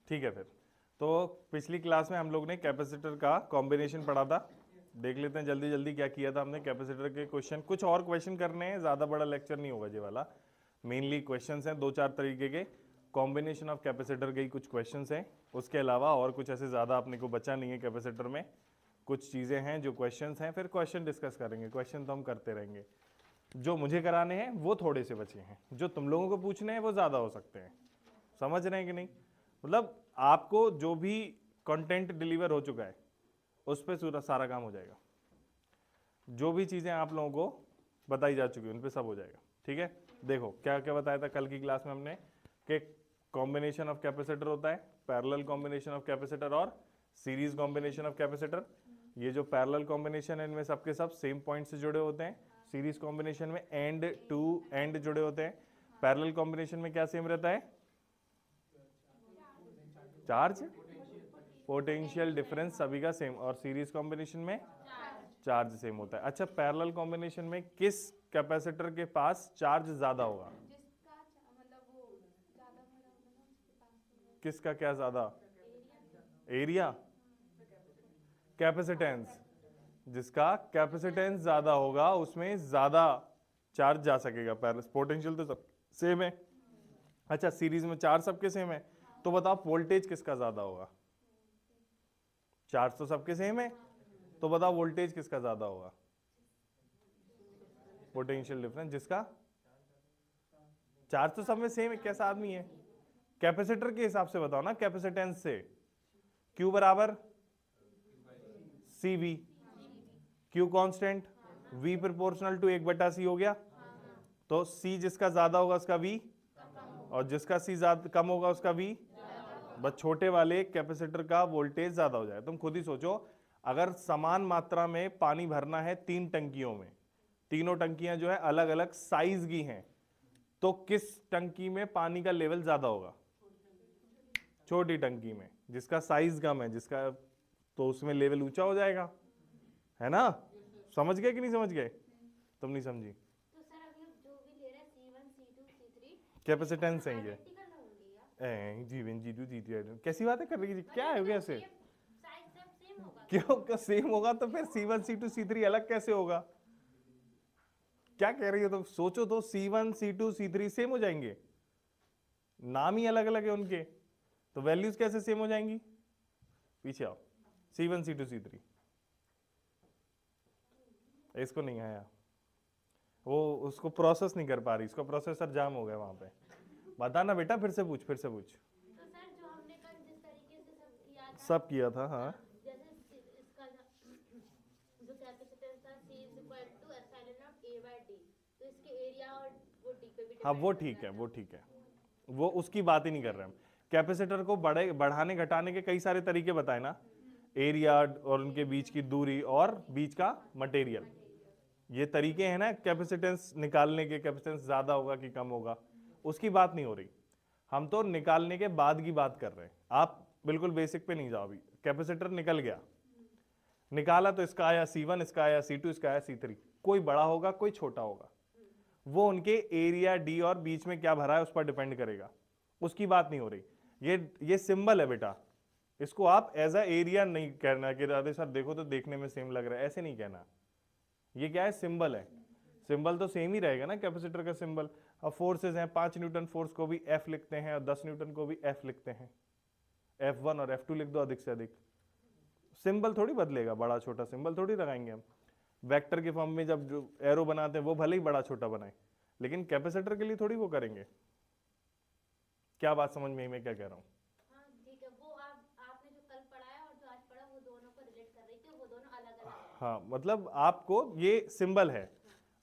ठीक है। फिर तो पिछली क्लास में हम लोग ने कैपेसिटर का कॉम्बिनेशन पढ़ा था। देख लेते हैं जल्दी जल्दी क्या किया था हमने। कैपेसिटर के क्वेश्चन, कुछ और क्वेश्चन करने हैं, ज़्यादा बड़ा लेक्चर नहीं होगा ये वाला। मेनली क्वेश्चंस हैं 2-4 तरीके के। कॉम्बिनेशन ऑफ कैपेसिटर के ही कुछ क्वेश्चंस हैं, उसके अलावा और कुछ ऐसे ज़्यादा अपने को बचा नहीं है। कैपेसिटर में कुछ चीज़ें हैं जो क्वेश्चंस हैं, फिर क्वेश्चन डिस्कस करेंगे। क्वेश्चन तो हम करते रहेंगे। जो मुझे कराने हैं वो थोड़े से बचे हैं, जो तुम लोगों को पूछने हैं वो ज़्यादा हो सकते हैं। समझ रहे हैं कि नहीं? मतलब आपको जो भी कंटेंट डिलीवर हो चुका है उस पर सारा काम हो जाएगा। जो भी चीज़ें आप लोगों को बताई जा चुकी है उन पर सब हो जाएगा। ठीक है, देखो क्या क्या बताया था कल की क्लास में हमने कि कॉम्बिनेशन ऑफ कैपेसिटर होता है, पैरेलल कॉम्बिनेशन ऑफ कैपेसिटर और सीरीज कॉम्बिनेशन ऑफ कैपेसिटर। ये जो पैरेलल कॉम्बिनेशन है इनमें सबके सब सेम पॉइंट से जुड़े होते हैं। सीरीज कॉम्बिनेशन में एंड टू एंड जुड़े होते हैं। पैरेलल कॉम्बिनेशन में क्या सेम रहता है? चार्ज, पोटेंशियल डिफरेंस सभी का सेम, और सीरीज कॉम्बिनेशन में चार्ज सेम होता है। अच्छा, पैरेलल कॉम्बिनेशन में किस कैपेसिटर के पास चार्ज ज्यादा होगा? किसका क्या ज्यादा? Area, capacitance. जिसका कैपेसिटेंस ज्यादा होगा उसमें ज्यादा चार्ज जा सकेगा। पोटेंशियल तो सब सेम है। अच्छा, सीरीज में चार्ज सबके सेम है, तो बताओ वोल्टेज किसका ज्यादा होगा? चार्ज तो सबके सेम है, तो बताओ वोल्टेज किसका ज्यादा होगा? Potential difference. जिसका चार्ज तो सब में सेम है। कैसा आदमी है? कैपेसिटर के हिसाब से बताओ ना, कैपेसिटेंस से। Q बराबर CV, Q constant, V proportional to 1/C हो गया। तो C जिसका ज्यादा होगा उसका V, और जिसका C ज्यादा कम होगा उसका V। बस छोटे वाले कैपेसिटर का वोल्टेज ज्यादा हो जाए। तुम खुद ही सोचो, अगर समान मात्रा में पानी भरना है 3 टंकियों में, तीनों टंकियां जो है अलग अलग साइज की हैं, तो किस टंकी में पानी का लेवल ज्यादा होगा? छोटी टंकी में। जिसका साइज कम है, जिसका, तो उसमें लेवल ऊंचा हो जाएगा, है ना? समझ गए कि नहीं समझ गए? तुम नहीं समझी। तो सर अभी जो भी ले रहे हैं C1 C2 C3 कैपेसिटेंस है ये। आइडेंटिकल होंगे या G1 G2 G3 कैसी बातें कर रही है? क्या है ऐसे? साइज सब सेम होगा? क्यों सेम होगा तो फिर C1 C2 C3 अलग कैसे होगा? क्या कह रही हो तुम? सोचो तो, C1 C2 C3 सेम हो जाएंगे, नाम ही अलग अलग है उनके, तो वैल्यूज कैसे सेम हो जाएंगी? पीछे आओ। C1 C2 C3, इसको नहीं आया, वो उसको प्रोसेस नहीं कर पा रही, इसका प्रोसेसर जाम हो गया वहां पे। बताना बेटा, फिर से पूछ, फिर से पूछ। तो सर जो हमने कल जिस तरीके से सब किया था, हाँ। जैसे इसका जो कैपेसिटेंस था C is equal to epsilon not A by D, तो इसके एरिया और वो D पे भी हाँ वो डिपेंड ठीक है, करता वो ठीक है, वो उसकी बात ही नहीं कर रहे हम। कैपेसिटर को बढ़ाने घटाने के कई सारे तरीके बताए ना, एरिया और उनके बीच की दूरी और बीच का मटेरियल, ये तरीके हैं ना कैपेसिटेंस निकालने के। कैपेसिटेंस ज्यादा होगा कि कम होगा, उसकी बात नहीं हो रही। हम तो निकालने के बाद की बात कर रहे हैं। आप बिल्कुल बेसिक पे नहीं जाओ अभी। कैपेसिटर निकल गया, निकाला तो इसका आया C1, इसका आया C2, इसका आया C3। कोई बड़ा होगा कोई छोटा होगा, वो उनके एरिया D और बीच में क्या भरा है उस पर डिपेंड करेगा, उसकी बात नहीं हो रही। ये सिंबल है बेटा, इसको आप एज अ एरिया नहीं कहना कि अरे सर देखो तो देखने में सेम लग रहा है, ऐसे नहीं कहना। ये क्या है? सिंबल है। सिंबल तो सेम ही रहेगा ना कैपेसिटर का सिंबल। अब फोर्सेज हैं, 5 न्यूटन फोर्स को भी F लिखते हैं और 10 न्यूटन को भी F लिखते हैं। F1 और F2 लिख दो अधिक से अधिक, सिंबल थोड़ी बदलेगा, बड़ा छोटा सिंबल थोड़ी लगाएंगे हम। वेक्टर के फॉर्म में जब जो एरो बनाते हैं वो भले ही बड़ा छोटा बनाए, लेकिन कैपेसिटर के लिए थोड़ी वो करेंगे। क्या बात समझ में आई मैं क्या कह रहा हूँ? हाँ ठीक है, वो आपने जो कल पढ़ाया और जो आज पढ़ा वो दोनों को रिलेट कर रही थी, वो दोनों अलग अलग है। हाँ, मतलब आपको ये सिंबल है,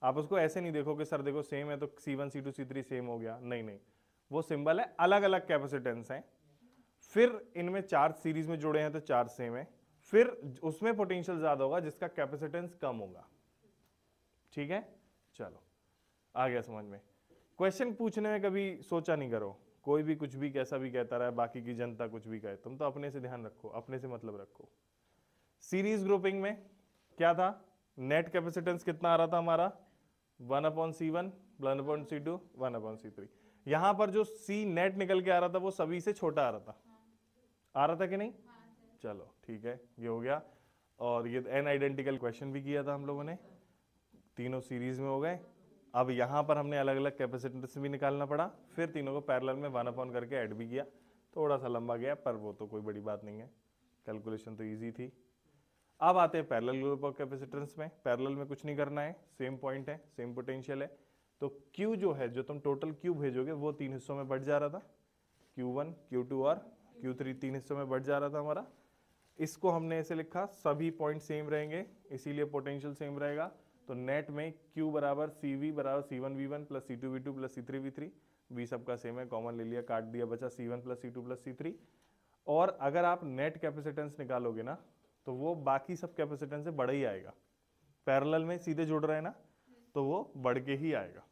आप उसको ऐसे नहीं देखो कि सर देखो सेम है तो C1 C2 C3 सेम हो गया, नहीं नहीं, वो सिंबल है, अलग अलग कैपेसिटेंस हैं। फिर इनमें चार्ज सीरीज में जुड़े हैं तो चार्ज सेम है, फिर उसमें पोटेंशियल ज्यादा होगा जिसका कैपेसिटेंस कम होगा। ठीक है, चलो आ गया समझ में। क्वेश्चन पूछने में कभी सोचा नहीं करो, कोई भी कुछ भी कैसा भी कहता रहा, बाकी की जनता कुछ भी कहे, तुम तो अपने से ध्यान रखो, अपने से मतलब रखो। सीरीज ग्रुपिंग में क्या था? नेट कैपेसिटेंस कितना आ रहा था हमारा? 1/C1 1/C2 1/C3। यहां पर जो C नेट निकल के आ रहा था वो सभी से छोटा आ रहा था, आ रहा था कि नहीं? चलो ठीक है, ये हो गया। और ये n आइडेंटिकल क्वेश्चन भी किया था हम लोगों ने, तीनों सीरीज में हो गए। अब यहाँ पर हमने अलग अलग कैपेसिटेंस भी निकालना पड़ा, फिर तीनों को पैरेलल में 1/n करके ऐड भी किया। थोड़ा सा लंबा गया पर वो तो कोई बड़ी बात नहीं है, कैलकुलेशन तो ईजी थी। अब आते हैं पैरेलल ग्रुप ऑफ कैपेसिटेंस में। पैरेलल में कुछ नहीं करना है, सेम पॉइंट है, सेम पोटेंशियल है। तो Q जो है, जो तुम टोटल Q भेजोगे वो 3 हिस्सों में बढ़ जा रहा था, Q1, Q2 और Q3 3 हिस्सों में बढ़ जा रहा था हमारा। इसको हमने ऐसे लिखा, सभी पॉइंट सेम रहेंगे इसीलिए पोटेंशियल सेम रहेगा। तो नेट में Q बराबर CV बराबर C1V1 plus C2V2 plus C3V3, V सबका सेम है, कॉमन ले लिया, काट दिया, बचा C1 plus C2 plus C3। और अगर आप नेट कैपेसिटेंस निकालोगे ना तो वो बाकी सब कैपेसिटेंस से बड़ा ही आएगा। पैरेलल में सीधे जुड़ रहे हैं ना, तो वो बढ़ के ही आएगा।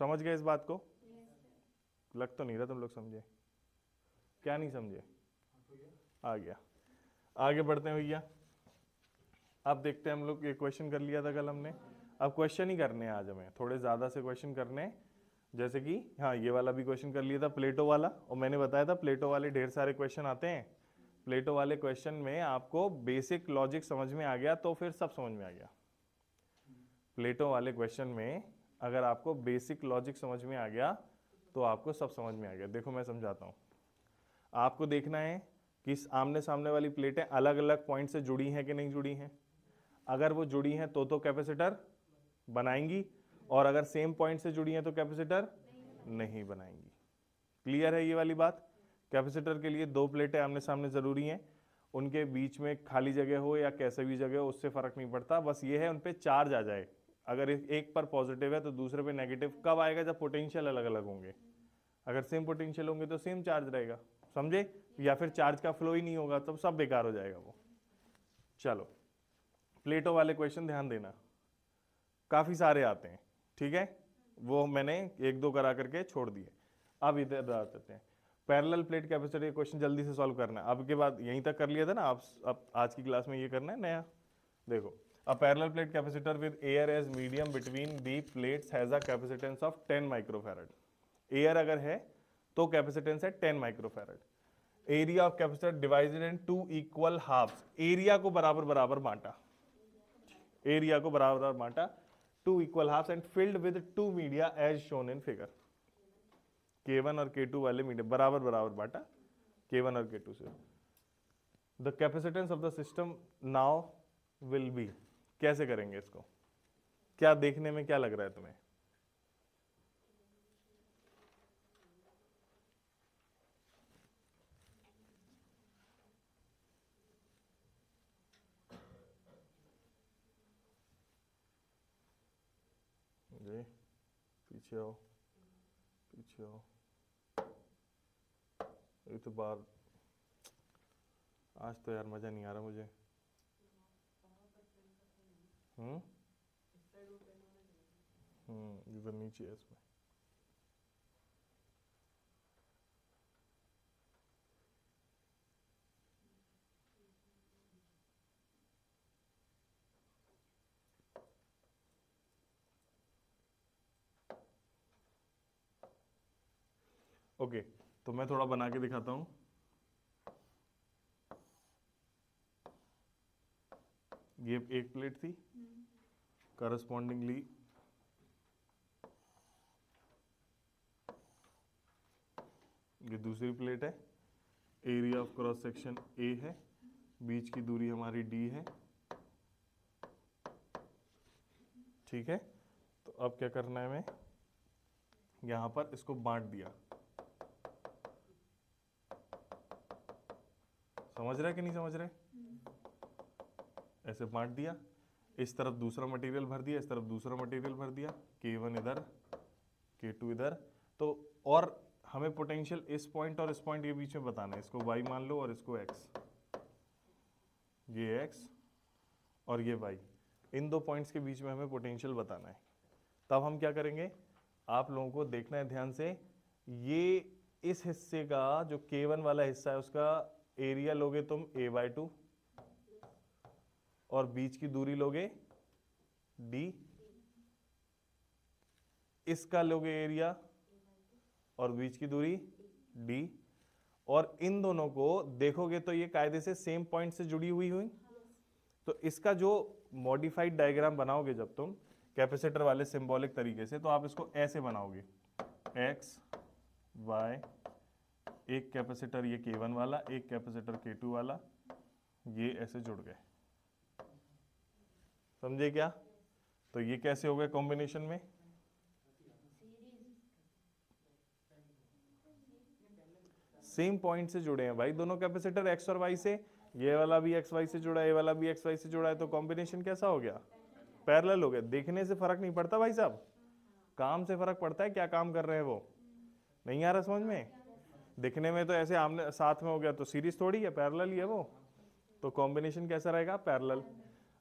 समझ गए इस बात को? लग तो नहीं रहा तुम लोग समझे, क्या नहीं समझे? आ गया। आगे बढ़ते हैं भैया। अब देखते हैं, हम लोग ये क्वेश्चन कर लिया था कल हमने, अब क्वेश्चन ही करने हैं आज हमें, थोड़े ज़्यादा से क्वेश्चन करने हैं। जैसे कि हाँ, ये वाला भी क्वेश्चन कर लिया था, प्लेटो वाला। और मैंने बताया था प्लेटो वाले ढेर सारे क्वेश्चन आते हैं। प्लेटो वाले क्वेश्चन में आपको बेसिक लॉजिक समझ में आ गया तो फिर सब समझ में आ गया। प्लेटो वाले क्वेश्चन में अगर आपको बेसिक लॉजिक समझ में आ गया तो आपको सब समझ में आ गया। देखो मैं समझाता हूँ। आपको देखना है कि इस आमने सामने वाली प्लेटें अलग अलग पॉइंट से जुड़ी हैं कि नहीं जुड़ी हैं। अगर वो जुड़ी हैं तो कैपेसिटर बनाएंगी, और अगर सेम पॉइंट से जुड़ी हैं तो कैपेसिटर नहीं बनाएंगी। क्लियर है ये वाली बात? कैपेसिटर के लिए दो प्लेटें आमने सामने जरूरी हैं, उनके बीच में खाली जगह हो या कैसे भी जगह हो उससे फर्क नहीं पड़ता, बस ये है उन पे चार्ज आ जाए। अगर एक पर पॉजिटिव है तो दूसरे पे नेगेटिव कब आएगा? जब पोटेंशियल अलग अलग होंगे। अगर सेम पोटेंशियल होंगे तो सेम चार्ज रहेगा, समझे? या फिर चार्ज का फ्लो ही नहीं होगा, तब सब बेकार हो जाएगा वो। चलो प्लेटो वाले क्वेश्चन ध्यान देना, काफी सारे आते हैं, ठीक है? वो मैंने एक दो करा करके छोड़ दिए। अब इधर आते हैं, पैरेलल प्लेट कैपेसिटर। ये क्वेश्चन जल्दी से सॉल्व करना है। अब के बाद यहीं तक कर लिया था ना आप, अब आज की क्लास में ये करना है नया। देखो, a parallel plate capacitor with air as medium between the plates has a capacitance of 10 microfarad. Air अगर है तो कैपेसिटेंस है 10 microfarad. Area of capacitor divided in 2 equal halves. Area को बराबर बराबर बांटा, एरिया को बराबर बराबर बांटा 2 equal halves and filled with 2 media as shown in figure. K1 और K2 वाले मीडियम बराबर बराबर बांटा K1 और K2 से। The capacitance of the system now will be. कैसे करेंगे इसको? क्या देखने में क्या लग रहा है तुम्हें? जी पीछे आओ, पीछे आओ। एक तो बार आज तो यार मजा नहीं आ रहा मुझे। इधर नीचे है इसमें। ओके, तो मैं थोड़ा बना के दिखाता हूं। ये एक प्लेट थी, करस्पॉन्डिंगली ये दूसरी प्लेट है। Area of cross section A है, बीच की दूरी हमारी D है, ठीक है? तो अब क्या करना है हमें? यहां पर इसको बांट दिया। समझ रहे कि नहीं समझ रहे? ऐसे बांट दिया, इस तरफ दूसरा मटेरियल भर दिया, इस तरफ दूसरा मटेरियल भर दिया, K1 इधर, K2 इधर। तो और हमें पोटेंशियल इस पॉइंट और इस पॉइंट के बीच में बताना है। इसको y मान लो और इसको x, ये x और ये y, इन दो पॉइंट्स के बीच में हमें पोटेंशियल बताना है। तब हम क्या करेंगे? आप लोगों को देखना है ध्यान से, ये इस हिस्से का जो K1 वाला हिस्सा है उसका एरिया लोगे तुम A/2 और बीच की दूरी लोगे D, इसका लोगे एरिया और बीच की दूरी D, और इन दोनों को देखोगे तो ये कायदे से सेम पॉइंट से जुड़ी हुई। तो इसका जो मॉडिफाइड डायग्राम बनाओगे जब तुम कैपेसिटर वाले सिंबॉलिक तरीके से, तो आप इसको ऐसे बनाओगे, एक्स वाई, एक कैपेसिटर ये K1 वाला, एक कैपेसिटर K2 वाला, ये ऐसे जुड़ गए। समझे क्या? तो ये कैसे हो गए कॉम्बिनेशन में? सेम पॉइंट से जुड़े हैं भाई दोनों कैपेसिटर, एक्स और वाई से। ये वाला भी एक्स वाई से जुड़ा है, ये वाला भी एक्स वाई से जुड़ा है, तो कॉम्बिनेशन कैसा हो गया? पैरेलल हो गया। देखने से फर्क नहीं पड़ता भाई साहब, काम से फर्क पड़ता है, क्या काम कर रहे हैं वो। नहीं आ रहा समझ में? दिखने में तो ऐसे आमने साथ में हो गया, तो सीरीज थोड़ी है, पैरेलल ही है वो। तो कॉम्बिनेशन कैसा रहेगा? पैरेलल।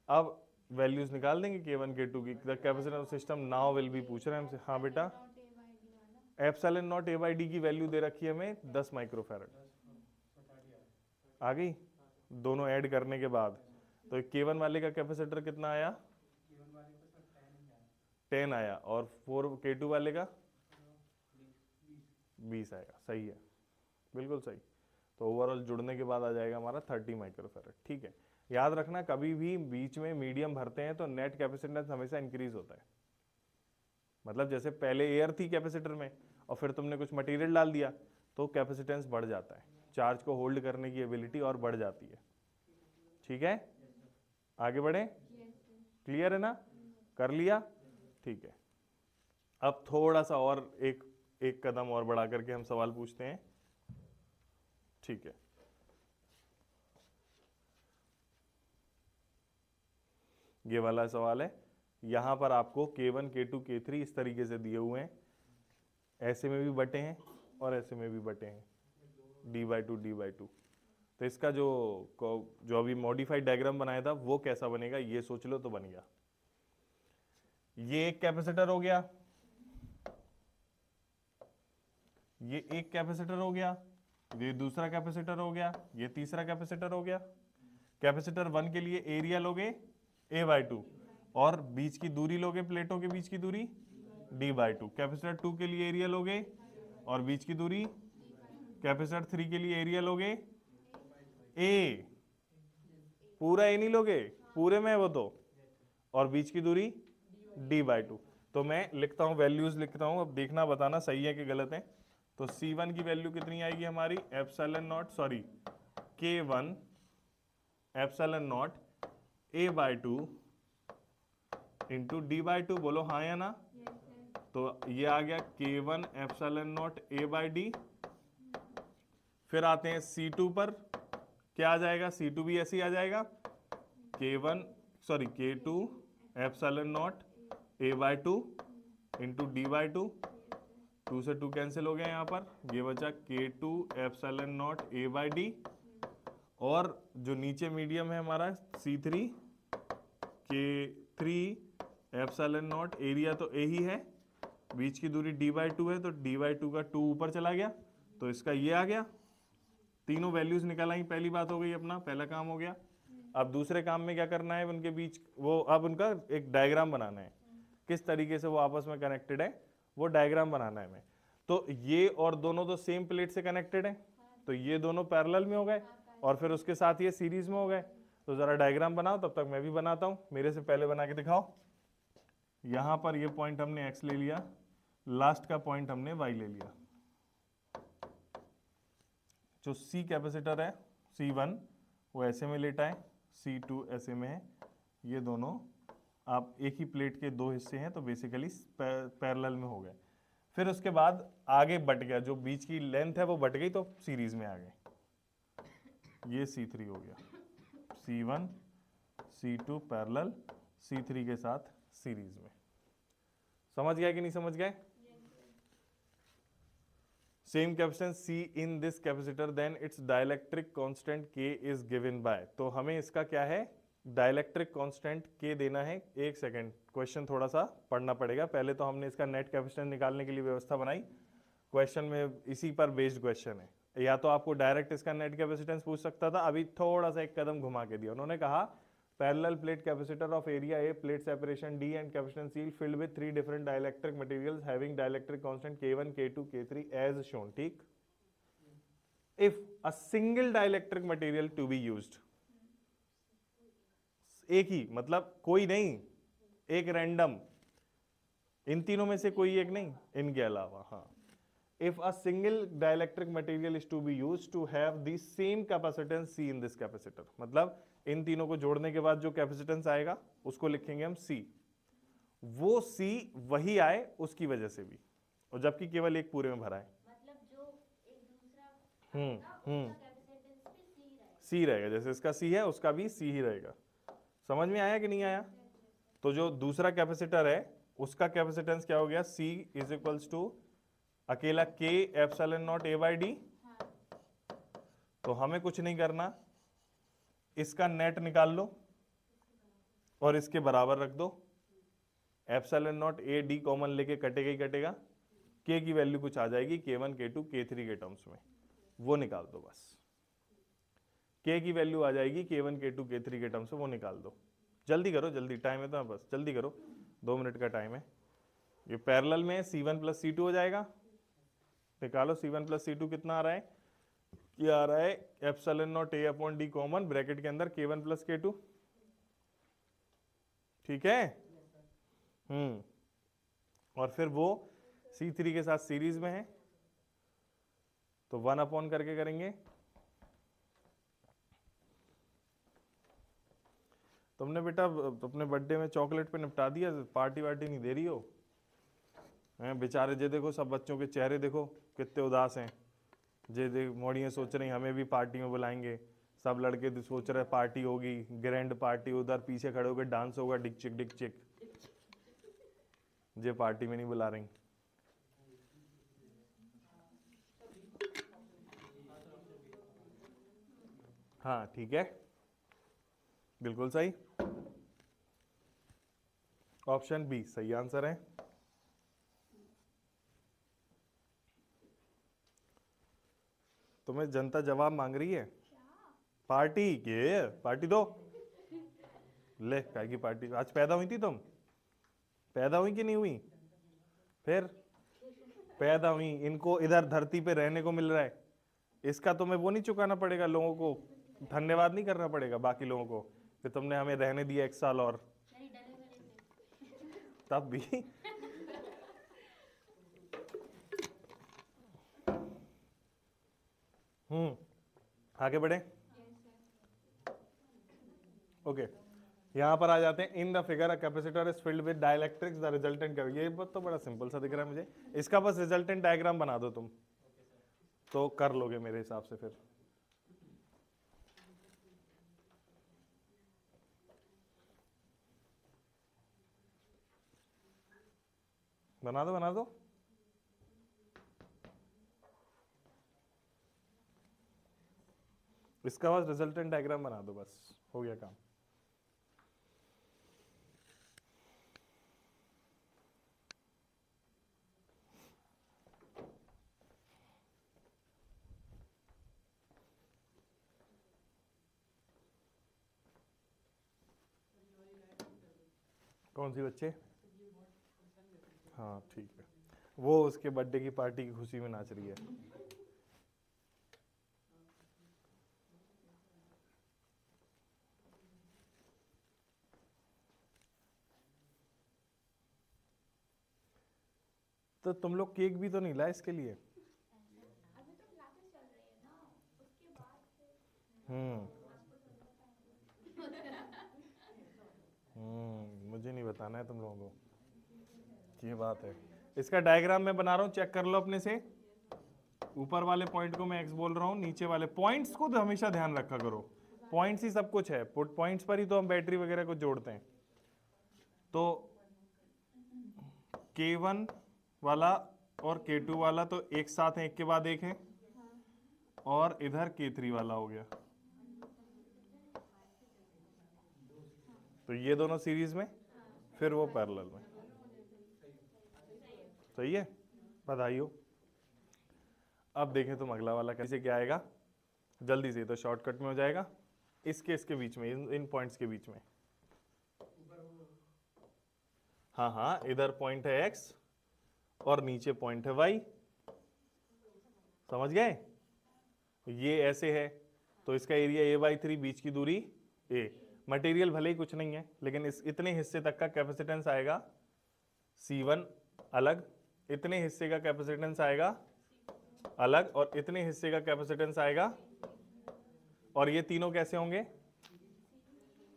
अब वैल्यूज निकाल देंगे K1 K2 की। The capacitor system now will be, पूछ रहे हैं हमसे। हाँ बेटा, एप्सिलॉन नॉट A/D की वैल्यू दे रखी है हमें 10 माइक्रोफैरड। आ गई दोनों ऐड करने के बाद। तो K1 वाले का कैपेसिटर कितना आया? 10 आया। और 4 K2 वाले का 20 आएगा। सही है, बिल्कुल सही। तो ओवरऑल जुड़ने के बाद आ जाएगा हमारा 30 माइक्रोफैरड। ठीक है, याद रखना कभी भी बीच में मीडियम भरते हैं तो नेट कैपेसिटेंस हमेशा इंक्रीज होता है। मतलब जैसे पहले एयर थी कैपेसिटर में और फिर तुमने कुछ मटेरियल डाल दिया तो कैपेसिटेंस बढ़ जाता है, चार्ज को होल्ड करने की एबिलिटी और बढ़ जाती है। ठीक है, आगे बढ़े? क्लियर है ना? कर लिया? ठीक है। अब थोड़ा सा और एक कदम और बढ़ा करके हम सवाल पूछते हैं। ठीक है, ये वाला सवाल है। यहां पर आपको K1 K2 K3 इस तरीके से दिए हुए हैं, ऐसे में भी बटे हैं और ऐसे में भी बटे हैं, D/2 तो इसका जो अभी मॉडिफाइड डायग्राम बनाया था वो कैसा बनेगा ये सोच लो तो बन गया। ये एक कैपेसिटर हो गया, ये एक कैपेसिटर हो गया, ये दूसरा कैपेसिटर हो गया, ये तीसरा कैपेसिटर हो गया। कैपेसिटर 1 के लिए एरिया लोगे A/2 और बीच की दूरी लोगे, प्लेटों के बीच की दूरी D/2। कैपेसिटर 2 के लिए एरिया लोगे और बीच की दूरी, कैपेसिटर 3 के लिए एरिया लोगे A, पूरा A नहीं लोगे, पूरे में है वो तो, और बीच की दूरी D/2। तो मैं लिखता हूं, वैल्यूज लिखता हूं, अब देखना बताना सही है कि गलत है। तो C1 की वैल्यू कितनी आएगी हमारी? K1 epsilon not A/2 into D/2। बोलो हाँ या ना? तो ये आ गया K1 एप्सिलॉन नॉट A/D। फिर आते हैं C2 पर, क्या आ जाएगा? C2 भी ऐसे ही आ जाएगा, K2 epsilon not A/2 into D/2। 2 से 2 कैंसिल हो गया यहाँ पर, ये बचा K2 एप्सिलॉन नॉट A/D। और जो नीचे मीडियम है हमारा C3, K3 epsilon not, area तो A ही है, बीच की दूरी D/2 है, तो D/2 का 2 ऊपर चला गया, तो इसका ये आ गया। तीनों वैल्यूज निकाल आई, पहली बात हो गई, अपना पहला काम हो गया। अब दूसरे काम में क्या करना है? उनके बीच वो अब उनका एक डायग्राम बनाना है, किस तरीके से वो आपस में कनेक्टेड है वो डायग्राम बनाना है हमें। तो ये और दोनों तो सेम प्लेट से कनेक्टेड है, तो ये दोनों पैरेलल में हो गए और फिर उसके साथ ये सीरीज में हो गए। तो जरा डायग्राम बनाओ, तब तक मैं भी बनाता हूं, मेरे से पहले बना के दिखाओ। यहां पर ये पॉइंट हमने x ले लिया, लास्ट का पॉइंट हमने y ले लिया। जो C कैपेसिटर है C1 वो ऐसे में लेटा है, C2 ऐसे में है, ये दोनों आप एक ही प्लेट के दो हिस्से हैं, तो बेसिकली पैरेलल में हो गए। फिर उसके बाद आगे बट गया, जो बीच की लेंथ है वो बट गई, तो सीरीज में आ गए। ये C3 हो गया, C1 C2 पैरेलल, C3 के साथ सीरीज में। समझ गया कि नहीं समझ गए? Same capacitance C in this capacitor, then its dielectric constant K is given by। तो हमें इसका क्या है? डाइलेक्ट्रिक कांस्टेंट K देना है। एक सेकेंड, क्वेश्चन थोड़ा सा पढ़ना पड़ेगा। पहले तो हमने इसका नेट कैपेसिटेंस निकालने के लिए व्यवस्था बनाई, क्वेश्चन में इसी पर बेस्ड क्वेश्चन है। या तो आपको डायरेक्ट इसका नेट कैपेसिटेंस पूछ सकता था, अभी थोड़ा सा एक कदम घुमा के दिया। उन्होंने कहा parallel plate capacitor of area A, plate separation D and capacitance C filled with 3 different dielectric materials having dielectric constant K1 K2 K3 as shown. ठीक, if a single dielectric material to be used, एक ही मतलब कोई नहीं, एक random, इन तीनों में से कोई एक नहीं, इनके अलावा, हाँ। If a single dielectric material is to be used to have the same capacitance C in this capacitor, मतलब इन तीनों को जोड़ने के बाद जो कैपेसिटेंस आएगा उसको लिखेंगे हम सी, वो सी वही आए उसकी वजह से भी, और जबकि केवल एक पूरे में भरा है। मतलब जो एक दूसरा आएगा, उसका कैपेसिटेंस भी सी रहेगा। सी रहेगा, जैसे इसका सी है उसका भी सी ही रहेगा। समझ में आया कि नहीं आया? तो जो दूसरा कैपेसिटर है उसका कैपेसिटेंस क्या हो गया, सी इज इक्वल्स टू अकेला के epsilon not a by D. तो हमें कुछ नहीं करना, इसका नेट निकाल लो और इसके बराबर रख दो, epsilon not A D common लेके कटेगा ही कटेगा, के की वैल्यू कुछ आ जाएगी K1 K2 K3 के टर्म्स में, वो निकाल दो बस। के की वैल्यू आ जाएगी K1 K2 K3 के टर्म्स में, वो निकाल दो। जल्दी करो, जल्दी, टाइम है तो बस जल्दी करो, 2 मिनट का टाइम है। ये पैरेलल में C1 प्लस C2 हो जाएगा, निकालो C1 प्लस C2 कितना आ रहा है, ये आ रहा है epsilon not a upon D common bracket के अंदर K1 प्लस K2, ठीक है। और फिर वो C3 के साथ सीरीज में है तो 1 अपॉन करके करेंगे। तुमने बेटा अपने बर्थडे में चॉकलेट पे निपटा दिया, पार्टी वार्टी नहीं दे रही हो हैं बेचारे। जे देखो सब बच्चों के चेहरे देखो कितने उदास हैं, जे देख मोड़ियाँ सोच रही हमें भी पार्टी में बुलाएंगे, सब लड़के सोच रहे पार्टी होगी, ग्रैंड पार्टी, उधर पीछे खड़े होकर डांस होगा डिक चिक डिक चिक, जे पार्टी में नहीं बुला रही। हाँ ठीक है, बिल्कुल सही, ऑप्शन बी सही आंसर है। तुम्हें जनता जवाब मांग रही है, पार्टी के पार्टी दो, ले काय की पार्टी। आज पैदा हुई थी तुम, पैदा हुई कि नहीं हुई, फिर पैदा हुई, इनको इधर धरती पे रहने को मिल रहा है, इसका तुम्हें वो नहीं चुकाना पड़ेगा, लोगों को धन्यवाद नहीं करना पड़ेगा बाकी लोगों को कि तुमने हमें रहने दिया 1 साल और, तब भी आगे बढ़े। ओके यहां पर आ जाते हैं। In the figure a capacitor is filled with dielectrics the resultant, ये बात तो बड़ा सिंपल सा दिख रहा है मुझे, इसका बस रिजल्टेंट डायग्राम बना दो तुम तो कर लोगे मेरे हिसाब से। फिर बना दो बना दो। इसका बस रिजल्टेंट डायग्राम बना दो, बस हो गया काम। कौन सी बच्चे? हाँ ठीक है, वो उसके बर्थडे की पार्टी की खुशी में नाच रही है। तो तुम लोग केक भी तो नहीं लाए इसके लिए? अभी तो क्लासेस चल रही है ना, उसके बाद मुझे नहीं बताना है तुम लोगों को, ये बात है। इसका डायग्राम मैं बना रहा हूँ, चेक कर लो अपने से। ऊपर वाले पॉइंट को मैं एक्स बोल रहा हूँ, नीचे वाले पॉइंट्स को तो हमेशा ध्यान रखा करो, पॉइंट्स ही सब कुछ है, पॉइंट्स पर ही तो हम बैटरी वगैरह को जोड़ते हैं। तो K1 वाला और K2 वाला तो एक साथ है, एक के बाद एक है, और इधर K3 वाला हो गया, तो ये दोनों सीरीज में, फिर वो पैरेलल में। सही है, बधाई हो। अब देखें तुम अगला वाला कैसे क्या आएगा, जल्दी से, तो शॉर्टकट में हो जाएगा। इसके बीच में, इन पॉइंट्स के बीच में, हाँ हाँ, इधर पॉइंट है x और नीचे पॉइंट है y, समझ गए? ये ऐसे है तो इसका एरिया a/3, बीच की दूरी a। मटेरियल भले ही कुछ नहीं है लेकिन इस इतने हिस्से तक का कैपेसिटेंस आएगा C1 अलग, इतने हिस्से का कैपेसिटेंस आएगा अलग, और इतने हिस्से का कैपेसिटेंस आएगा, और ये तीनों कैसे होंगे?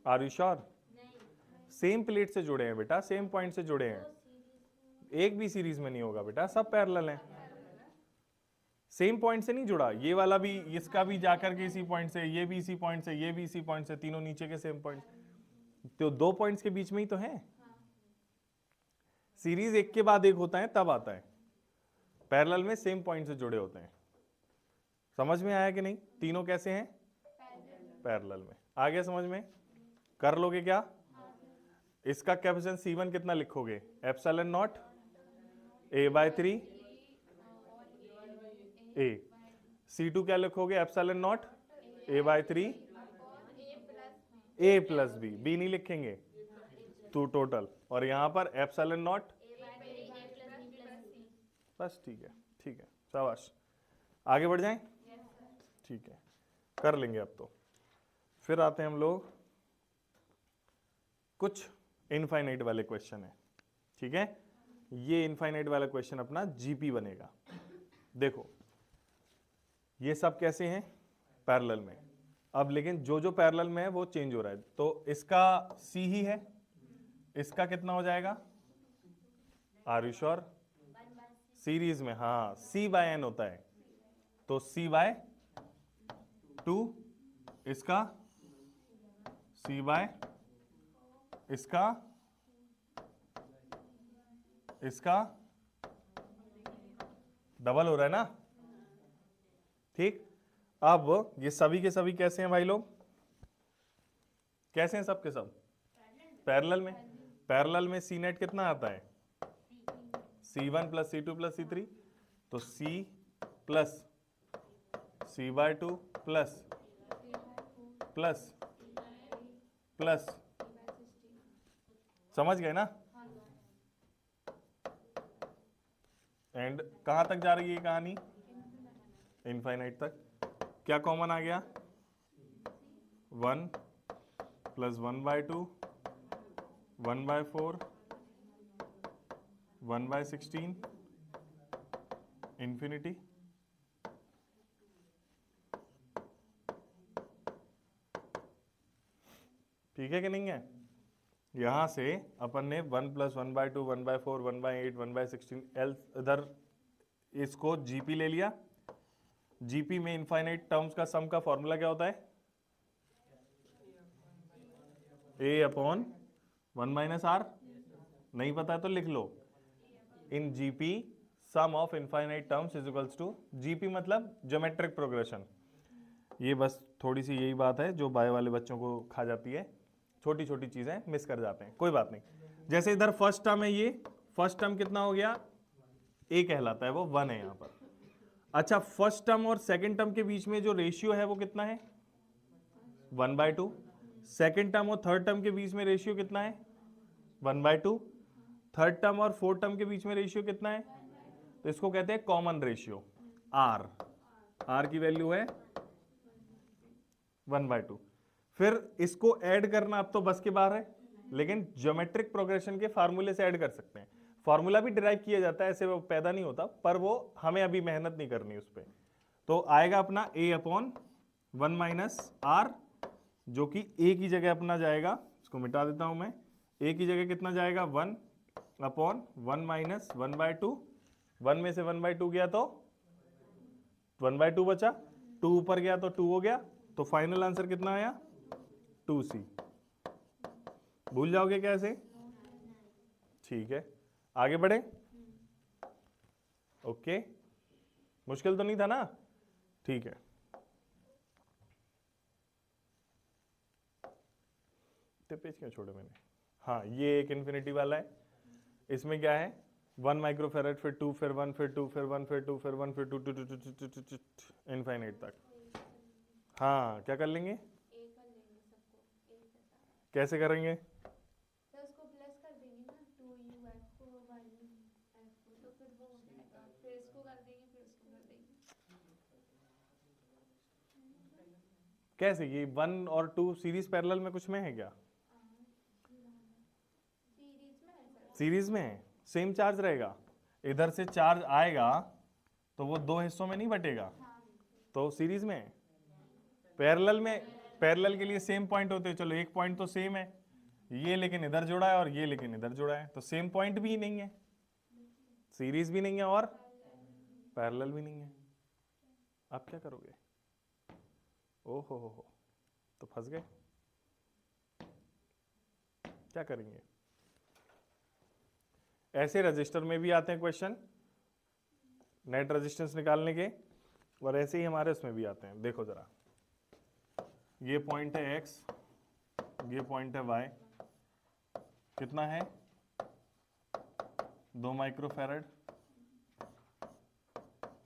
Are you sure? Same plate से जुड़े हैं बेटा, सेम पॉइंट से जुड़े हैं, एक भी सीरीज में नहीं होगा बेटा, सब पैरेलल हैं। सेम पॉइंट से नहीं जुड़ा, ये वाला भी इसका भी जाकर के इसी पॉइंट से, ये भी इसी पॉइंट से, ये भी इसी पॉइंट से, तीनों नीचे के सेम पॉइंट, तो दो पॉइंट्स के बीच में ही तो है। सीरीज एक के बाद एक होता है तब आता है, पैरेलल में सेम पॉइंट से जुड़े होते हैं। समझ में आया कि नहीं? तीनों कैसे हैं? पैरेलल में। आ गया समझ में? कर लोगे क्या? इसका कैपेसिटेंस C1 कितना लिखोगे? Epsilon not a/3 a। C2 क्या लिखोगे? Epsilon not a/3 a plus b, b नहीं लिखेंगे तो टोटल, और यहां पर एप्सिलॉन नॉट, बस ठीक है, ठीक है, शाबाश। आगे बढ़ जाएं? ठीक है, कर लेंगे अब तो। फिर आते हैं हम लोग, कुछ इनफाइनाइट वाले क्वेश्चन है, ठीक है। ये इनफाइनाइट वाला क्वेश्चन अपना जीपी बनेगा। देखो ये सब कैसे हैं? पैरेलल में। अब लेकिन जो जो पैरेलल में है वो चेंज हो रहा है, तो इसका सी ही है, इसका कितना हो जाएगा? Are you sure? सीरीज में, हाँ, C/n होता है, तो C/2, इसका इसका इसका डबल हो रहा है ना, ठीक। अब ये सभी के सभी कैसे हैं भाई लोग? कैसे हैं सब के सब? पैरेलल में। पैरेलल में C नेट कितना आता है? C1 plus C2 plus C3, तो C plus C/2 plus plus plus, समझ गए ना? एंड कहां तक जा रही है ये कहानी? इनफाइनाइट तक। क्या कॉमन आ गया? 1 प्लस 1/2, 1/4, 1/16, इंफिनिटी। ठीक है कि नहीं है? यहां से अपन ने 1 प्लस 1/2, 1/4, 1/8, 1/16 एल, इधर इसको जीपी ले लिया। जीपी में इनफाइनाइट टर्म्स का सम का फॉर्मूला क्या होता है? A/1 - R। नहीं पता है तो लिख लो, in GP sum of infinite terms is equals to, GP मतलब ज्योमेट्रिक प्रोग्रेशन। ये बस थोड़ी सी यही बात है जो बायो वाले बच्चों को खा जाती है, छोटी छोटी चीजें मिस कर जाते हैं, कोई बात नहीं। जैसे इधर फर्स्ट टर्म है, ये फर्स्ट टर्म कितना हो गया? A कहलाता है, वो 1 है यहां पर। अच्छा, फर्स्ट टर्म और सेकंड टर्म के बीच में जो रेशियो है वो कितना है? 1/2। सेकंड टर्म और थर्ड टर्म के बीच में रेशियो कितना है? 1/2। थर्ड टर्म और फोर्थ टर्म के बीच में रेशियो कितना है? तो इसको कहते हैं कॉमन रेशियो, R। R की वैल्यू है 1/2। फिर इसको ऐड करना अब तो बस के बाहर है, लेकिन ज्योमेट्रिक प्रोग्रेशन के फार्मूले से ऐड कर सकते हैं। फार्मूला भी डिराइव किया जाता है, ऐसे वो पैदा नहीं होता, पर वो हमें अभी मेहनत नहीं करनी उस पर। तो आएगा अपना A/1 - R, जो कि A की जगह अपना जाएगा, इसको मिटा देता हूं मैं, A की जगह कितना जाएगा? 1/1 - 1/2। 1 में से 1/2 गया तो 1/2 बचा, 2 ऊपर गया तो 2 हो गया, तो फाइनल आंसर कितना आया? 2C। भूल जाओगे कैसे? ठीक है, आगे बढ़े। ओके, मुश्किल तो नहीं था ना? ठीक है, पेज क्यों छोड़े मैंने? हाँ, ये एक इन्फिनिटी वाला है, इसमें क्या है? 1 माइक्रोफेरेड, फिर 2, फिर 1, फिर 2, फिर 1, फिर 2, फिर 1, फिर 2, इनफाइनाइट तक। हाँ, क्या कर लेंगे? कैसे करेंगे? तो उसको प्लस कर देंगे ना, 2UF को 1F को, तो फिर वो हो जाएगा, फिर इसको कर देंगे, फिर उसको कर देंगे। कैसे? ये 1 और 2 सीरीज पैरेलल में कुछ में है क्या? सीरीज में है सर। सीरीज में है, सेम चार्ज रहेगा। इधर से चार्ज आएगा तो वो दो हिस्सों में नहीं बटेगा, तो सीरीज में है। पैरेलल में, पैरेलल के लिए सेम पॉइंट होते हैं, चलो एक पॉइंट तो सेम है, ये लेकिन इधर जुड़ा है और ये लेकिन इधर जुड़ा है, तो सेम पॉइंट भी नहीं है, सीरीज भी नहीं है और पैरेलल भी नहीं है। आप क्या करोगे? ओहो हो, तो फंस गए। क्या करेंगे? ऐसे रजिस्टर में भी आते हैं क्वेश्चन नेट रेजिस्टेंस निकालने के, और ऐसे ही हमारे उसमें भी आते हैं। देखो जरा, ये पॉइंट है x, ये पॉइंट है y, कितना है? 2 microfarad,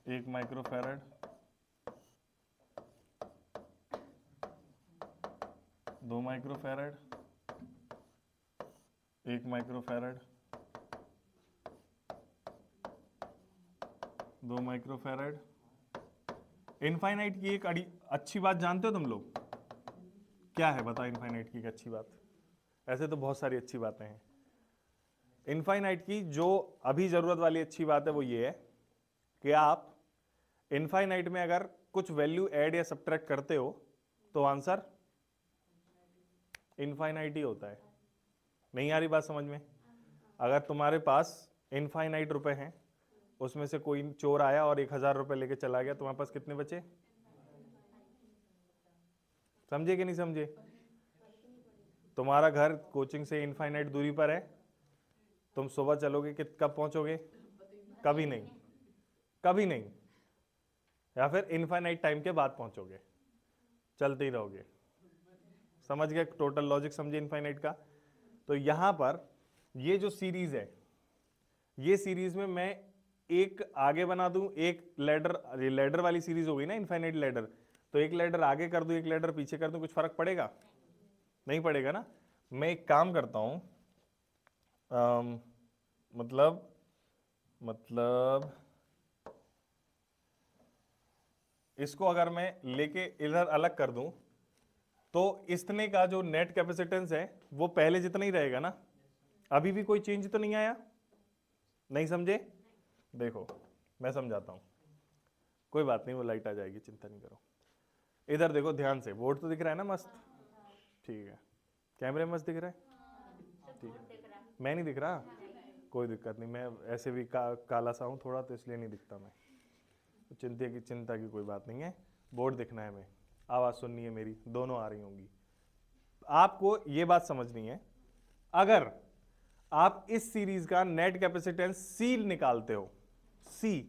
1 microfarad, 2 microfarad, 1 microfarad, 2 microfarad. Infinite की एक अच्छी बात जानते हो तुम लोग? क्या है बता इनफाइनाइट की एक अच्छी बात? ऐसे तो बहुत सारी अच्छी बातें हैं। इनफाइनाइट की जो अभी जरूरत वाली अच्छी बात है वो ये है कि आप इनफाइनाइट में अगर कुछ वैल्यू ऐड या सब्ट्रैक्ट करते हो तो आंसर इनफाइनाइट ही होता है। नहीं आ रही बात समझ में? अगर तुम्हारे पास इनफाइनाइट रुपए हैं, उसमें से कोई चोर आया और 1000 रुपए लेके चला गया, तुम्हारे पास कितने बचे? समझे कि नहीं समझे? तुम्हारा घर कोचिंग से इनफाइनाइट दूरी पर है, तुम सुबह चलोगे कि कब पहुंचोगे? कभी नहीं, कभी नहीं, या फिर इनफाइनाइट टाइम के बाद पहुंचोगे, चलते ही रहोगे। समझ गए? टोटल लॉजिक समझे इनफाइनाइट का? तो यहां पर ये जो सीरीज है, ये सीरीज में मैं एक आगे बना दूं, एक लैडर वाली सीरीज हो गई ना इनफाइनाइट लैडर, तो एक लैडर आगे कर दूं, एक लैडर पीछे कर दूं, कुछ फर्क पड़ेगा? नहीं पड़ेगा ना। मैं एक काम करता हूं, मतलब इसको अगर मैं लेके इधर अलग कर दूं तो इतने का जो नेट कैपेसिटेंस है वो पहले जितना ही रहेगा ना। अभी भी कोई चेंज तो नहीं आया? नहीं समझे? देखो मैं समझाता हूं, कोई बात नहीं, वो लाइट आ जाएगी, चिंता नहीं करो। इधर देखो ध्यान से, बोर्ड तो दिख रहा है ना मस्त? ठीक है, कैमरे में मस्त दिख रहा है? ठीक है, मैं नहीं दिख रहा? कोई दिक्कत नहीं, मैं ऐसे भी काला सा हूँ थोड़ा, तो इसलिए नहीं दिखता मैं, तो चिंता की कोई बात नहीं है। बोर्ड दिखना है, मैं आवाज़ सुननी है, मेरी दोनों आ रही होंगी। आपको ये बात समझनी है, अगर आप इस सीरीज का नेट कैपेसिटेंस सी निकालते हो, सी,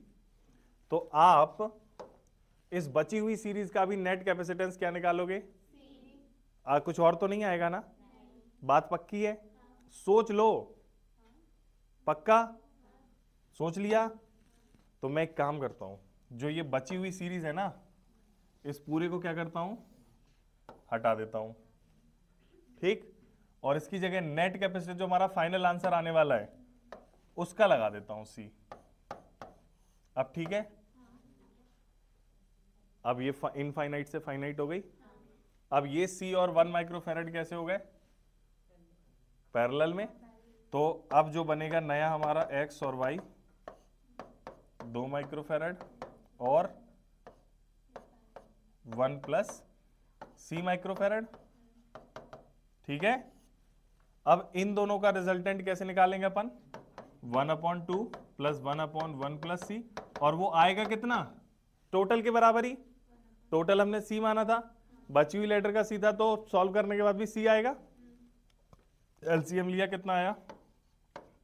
तो आप इस बची हुई सीरीज का भी नेट कैपेसिटेंस क्या निकालोगे? कुछ और तो नहीं आएगा ना? बात पक्की है? सोच लो, पक्का सोच लिया? तो मैं एक काम करता हूं, जो ये बची हुई सीरीज है ना, इस पूरे को क्या करता हूं? हटा देता हूं, ठीक, और इसकी जगह नेट कैपेसिटी जो हमारा फाइनल आंसर आने वाला है उसका लगा देता हूं सी। अब ठीक है? अब ये इनफाइनाइट से फाइनाइट हो गई। अब ये सी और 1 माइक्रोफैरड कैसे हो गए? पैरेलल में। तो अब जो बनेगा नया हमारा x और y, 2 माइक्रोफैरड और 1 प्लस सी माइक्रोफैरड, ठीक है? अब इन दोनों का रिजल्टेंट कैसे निकालेंगे अपन? 1/2 प्लस 1/1 प्लस सी, और वो आएगा कितना? टोटल के बराबर ही। टोटल हमने सी माना था, बची हुई लेटर का सी था, तो सॉल्व करने के बाद भी सी आएगा। एलसीएम लिया, कितना आया?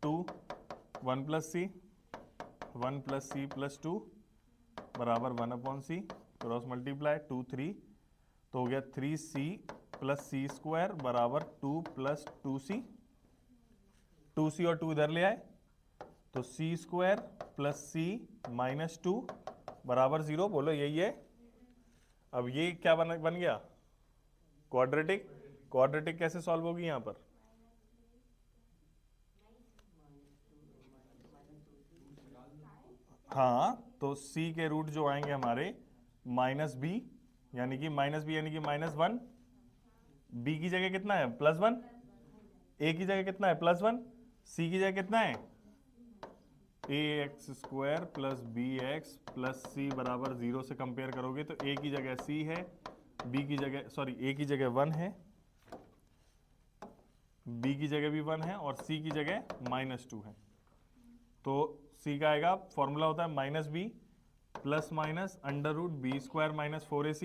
2, 1 प्लस सी, 1 प्लस सी प्लस 2 बराबर 1/c, क्रॉस मल्टीप्लाई 2 3, तो हो गया 3c प्लस सी स्क्वायर बराबर 2 प्लस 2c, 2c और 2 इधर ले आए, तो सी स्क्वायर प्लस सी माइनस 2 बराबर 0। बोलो यही है। अब ये क्या बन गया? क्वाड्रेटिक। क्वाड्रेटिक कैसे सॉल्व होगी यहां पर? हाँ, तो c के रूट जो आएंगे हमारे -b यानी कि माइनस बी यानी कि -1, बी की जगह कितना है +1, ए की जगह कितना है +1, सी की जगह कितना है ax² प्लस bx प्लस सी बराबर 0 से कंपेयर करोगे तो a की जगह c है, b की जगह a की जगह 1 है, b की जगह भी 1 है और c की जगह -2 है। तो c का आएगा, फॉर्मूला होता है -b plus minus √b² - 4ac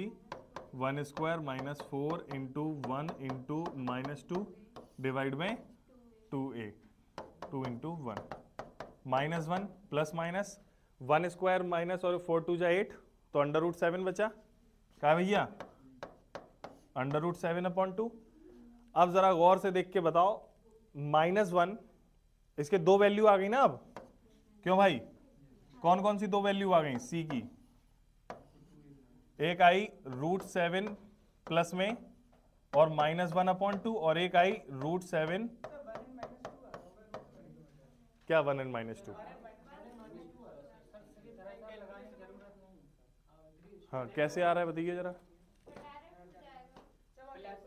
1² - 4 into 1 into -2 divide by 2a 2 into 1 -1 plus minus 1² minus और 4 2 जा 8 तो √7 बचा। क्या भैया √7/2। अब जरा गौर से देख के बताओ, -1 इसके दो वैल्यू आ गई ना अब, क्यों भाई कौन कौन सी दो वैल्यू आ गई सी की, एक आई √7 प्लस में और -1/2 और एक आई √7 क्या 1 and -2। हाँ कैसे आ रहा है बताइए जरा,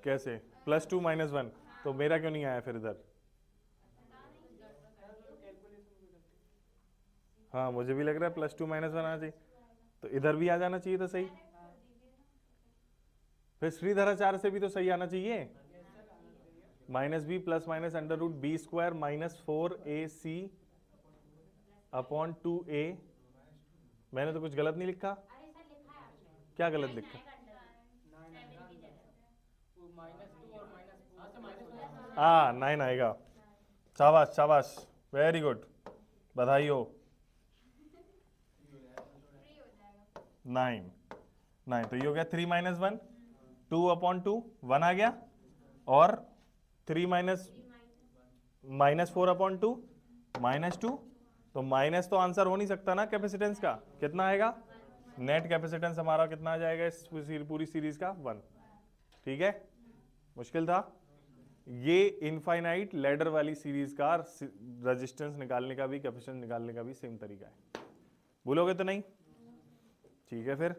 कैसे +2 -1, तो मेरा क्यों नहीं आया फिर इधर। हाँ मुझे भी लग रहा है +2 -1 आना चाहिए, तो इधर भी आ जाना चाहिए था सही। फिर श्रीधराचार्य से भी तो सही आना चाहिए, -b plus minus √b² - 4ac upon 2a। मैंने तो कुछ गलत नहीं लिखा, अरे सर लिखा है आपने, क्या गलत लिखा। हाँ 9 आएगा, शाबाश शाबाश, वेरी गुड, बधाई हो। 9 तो ये हो गया 3 - 1 2/2 1 आ गया और 3 -4/2 -2, तो माइनस तो आंसर हो नहीं सकता ना कैपेसिटेंस का, कितना आएगा नेट कैपेसिटेंस हमारा कितना आ जाएगा इस पूरी सीरीज का 1। ठीक है, मुश्किल था ये। इनफाइनाइट लैडर वाली सीरीज का रेजिस्टेंस निकालने का भी कैपेसिटेंस निकालने का भी सेम तरीका है, भूलोगे तो नहीं। ठीक है, फिर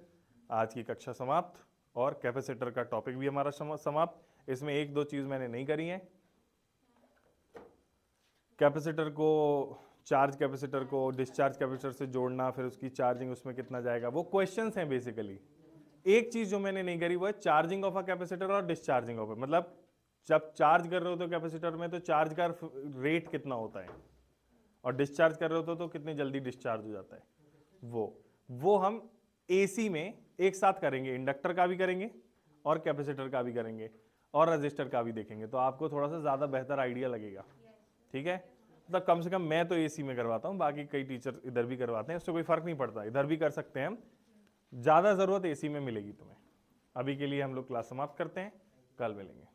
आज की कक्षा समाप्त और कैपेसिटर का टॉपिक भी हमारा समाप्त। इसमें एक दो चीज मैंने नहीं करी है, कैपेसिटर को चार्ज कैपेसिटर को डिस्चार्ज कैपेसिटर से जोड़ना, फिर उसकी चार्जिंग उसमें कितना जाएगा, वो क्वेश्चंस हैं बेसिकली। एक चीज जो मैंने नहीं करी वो है चार्जिंग ऑफ अ कैपेसिटर और डिस्चार्जिंग ऑफ, मतलब जब चार्ज कर रहे हो तो कैपेसिटर में तो चार्ज का रेट कितना होता है और डिस्चार्ज कर रहे हो तो कितनी जल्दी डिस्चार्ज हो जाता है, वो हम एसी में एक साथ करेंगे, इंडक्टर का भी करेंगे और कैपेसिटर का भी करेंगे और रजिस्टर का भी देखेंगे, तो आपको थोड़ा सा ज्यादा बेहतर आइडिया लगेगा। ठीक है, मतलब कम से कम मैं तो एसी में करवाता हूँ, बाकी कई टीचर इधर भी करवाते हैं, उससे कोई फर्क नहीं पड़ता, इधर भी कर सकते हैं हम, ज्यादा जरूरत एसी में मिलेगी तुम्हें। अभी के लिए हम लोग क्लास समाप्त करते हैं, कल मिलेंगे।